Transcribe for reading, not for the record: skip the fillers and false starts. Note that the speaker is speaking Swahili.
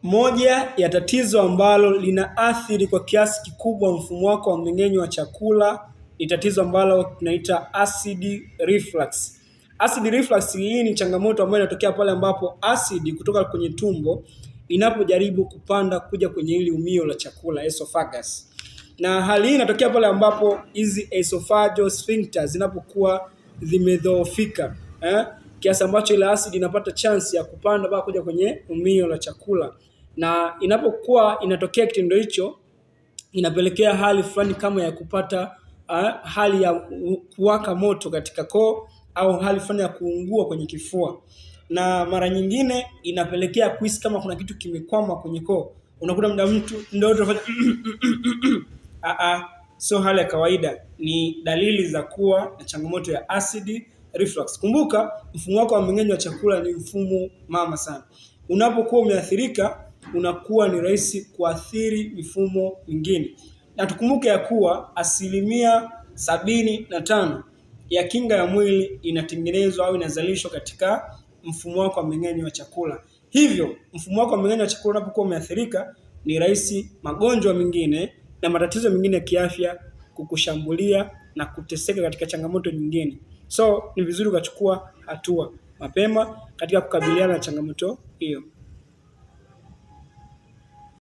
Moja ya tatizo ambalo linaathiri kwa kiasi kikubwa mfumo wako wa mmeng'enyo wa chakula ni tatizo ambalo tunaita acid reflux. Acid reflux hii ni changamoto ambayo inatokea pale ambapo acid kutoka kwenye tumbo inapojaribu kupanda kuja kwenye hili umio la chakula, esophagus. Na hali hii inatokea pale ambapo hizi esophageal sphincters zinapokuwa zimedhoofika, kiasi ambacho ile acid inapata chance ya kupanda mpaka kuja kwenye umio la chakula. Na inapokuwa inatokea kitendo hicho, inapelekea hali fulani kama ya kupata hali ya kuwaka moto katika koo au hali fulani ya kuungua kwenye kifua. Na mara nyingine inapelekea kuhisi kama kuna kitu kimekwama kwenye koo. Unakuta muda mtu ndio utafanya sio hali ya kawaida, ni dalili za kuwa na changamoto ya acid reflux. Kumbuka mfumo wako wa mmeng'enyo wa chakula ni mfumo mama sana. Unapokuwa umeathirika, unakuwa ni rahisi kuathiri mifumo mingine. Na tukumbuke ya kuwa 75% ya kinga ya mwili inatengenezwa au inazalishwa katika mfumo wako wa mmeng'enyo wa chakula. Hivyo mfumo wako wa mmeng'enyo wa chakula unapokuwa umeathirika, ni rahisi magonjwa mengine na matatizo mengine ya kiafya kukushambulia na kuteseka katika changamoto nyingine. So ni vizuri ukachukua hatua mapema katika kukabiliana na changamoto hiyo.